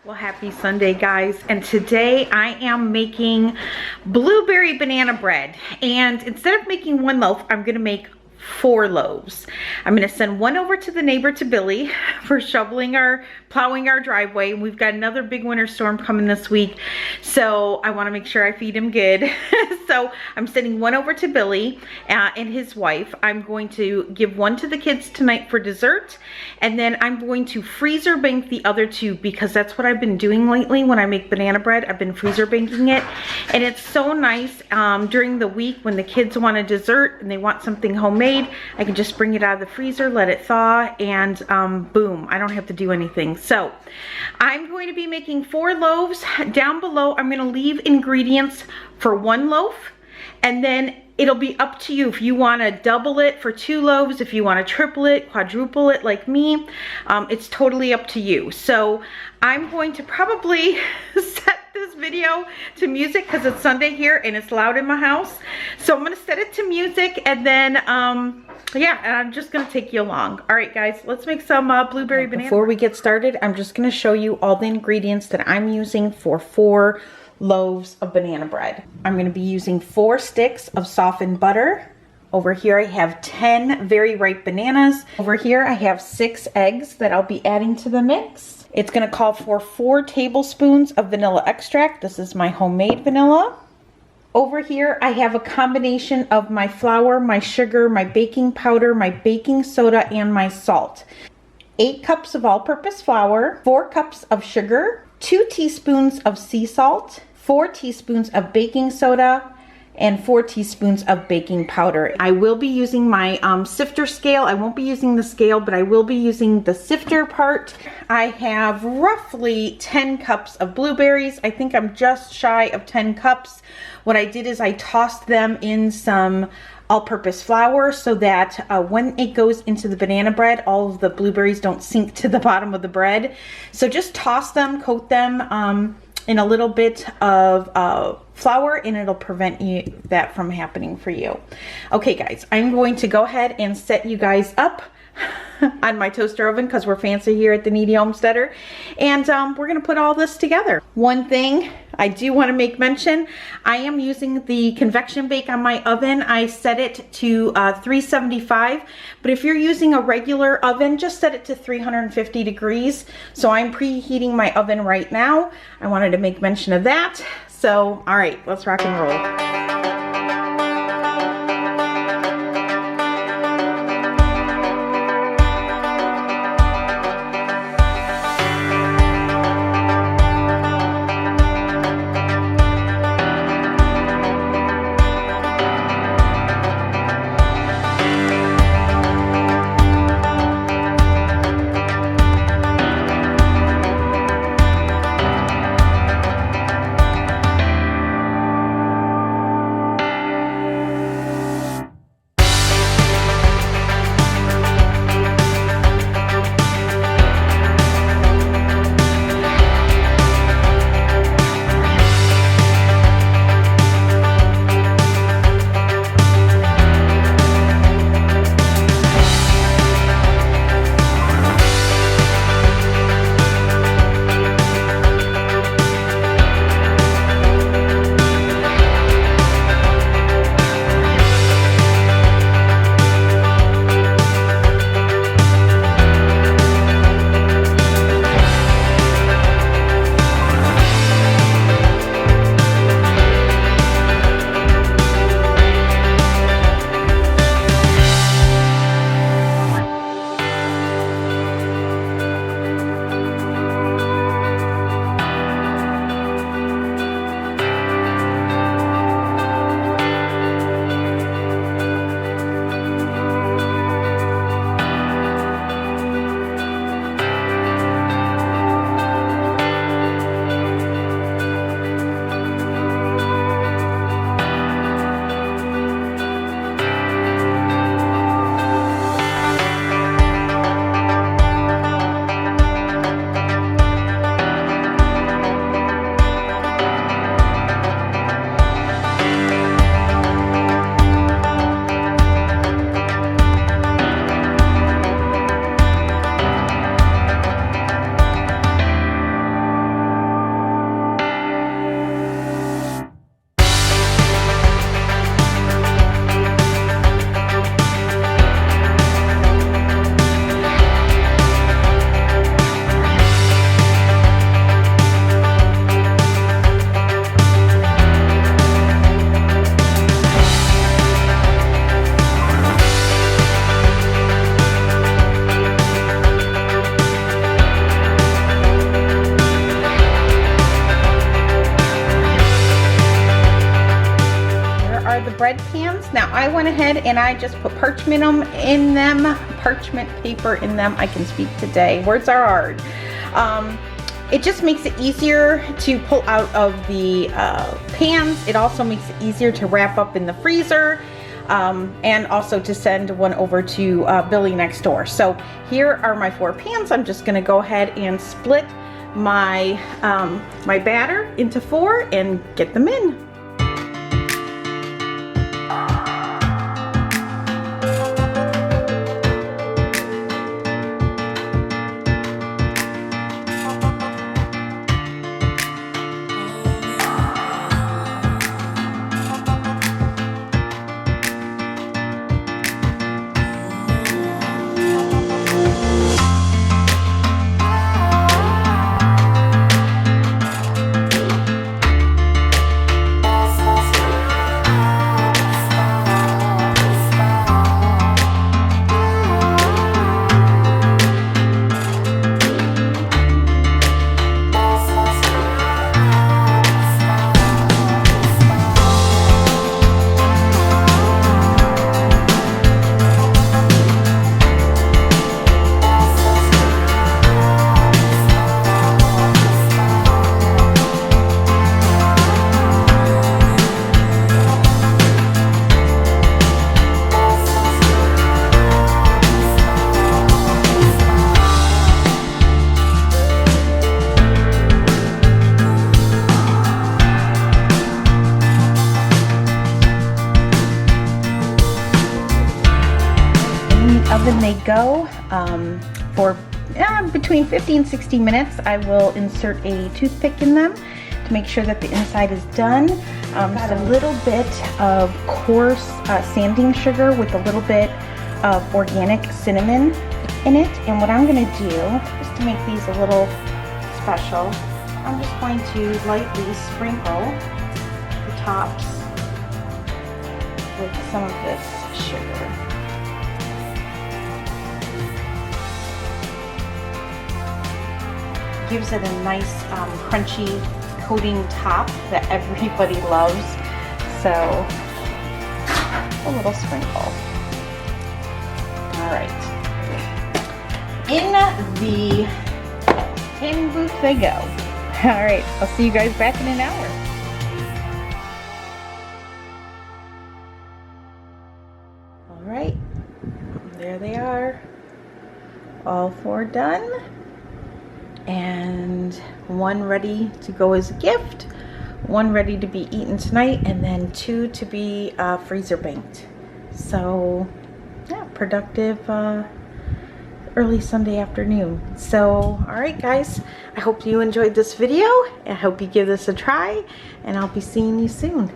Well, happy Sunday, guys. And today I am making blueberry banana bread. And instead of making one loaf, I'm gonna make 4 loaves. I'm gonna send one over to the neighbor, to Billy, for plowing our driveway. We've got another big winter storm coming this week, so I wanna make sure I feed him good. So I'm sending one over to Billy and his wife. I'm going to give one to the kids tonight for dessert, and then I'm going to freezer bank the other 2 because that's what I've been doing lately when I make banana bread. I've been freezer banking it, and it's so nice during the week when the kids want a dessert and they want something homemade. I can just bring it out of the freezer, let it thaw, and boom, I don't have to do anything. So I'm going to be making 4 loaves. Down below, I'm going to leave ingredients for 1 loaf, and then it'll be up to you if you want to double it for 2 loaves, if you want to triple it, quadruple it like me. It's totally up to you. So I'm going to probably set this video to music because it's Sunday here and it's loud in my house. So I'm going to set it to music, and then yeah, and I'm just going to take you along. All right, guys, let's make some blueberry banana. Before we get started, I'm just going to show you all the ingredients that I'm using for 4 loaves of banana bread. I'm going to be using 4 sticks of softened butter. Over here I have 10 very ripe bananas. Over here I have 6 eggs that I'll be adding to the mix. It's going to call for 4 tablespoons of vanilla extract. This is my homemade vanilla. Over here I have a combination of my flour, my sugar, my baking powder, my baking soda, and my salt. 8 cups of all-purpose flour, 4 cups of sugar, 2 teaspoons of sea salt, 4 teaspoons of baking soda, and 4 teaspoons of baking powder. I will be using my sifter scale. I won't be using the scale, but I will be using the sifter part. I have roughly 10 cups of blueberries. I think I'm just shy of 10 cups. What I did is I tossed them in some all-purpose flour so that when it goes into the banana bread, all of the blueberries don't sink to the bottom of the bread. So just toss them, coat them in a little bit of flour, and it'll prevent that from happening for you. Okay, guys, I'm going to go ahead and set you guys up on my toaster oven because we're fancy here at the Kneady Homesteader, and we're gonna put all this together. One thing I do want to make mention, I am using the convection bake on my oven. I set it to 375, but if you're using a regular oven, just set it to 350 degrees. So I'm preheating my oven right now. I wanted to make mention of that. So, all right, let's rock and roll. bread pans. Now I went ahead and I just put parchment paper in them. I can speak today. Words are hard. It just makes it easier to pull out of the pans. It also makes it easier to wrap up in the freezer. And also to send one over to Billy next door. So here are my 4 pans. I'm just gonna go ahead and split my my batter into 4 and get them in. Oven they go for between 50 and 60 minutes. I will insert a toothpick in them to make sure that the inside is done. Got a little bit of coarse sanding sugar with a little bit of organic cinnamon in it. And what I'm going to do, just to make these a little special, I'm just going to lightly sprinkle the tops with some of this sugar. Gives it a nice crunchy coating top that everybody loves. So a little sprinkle. All right, in the canning booth they go. All right, I'll see you guys back in an hour. All right, there they are, all 4 done. And 1 ready to go as a gift, 1 ready to be eaten tonight, and then 2 to be freezer banked. So yeah, productive early Sunday afternoon. So all right guys, I hope you enjoyed this video. I hope you give this a try, and I'll be seeing you soon.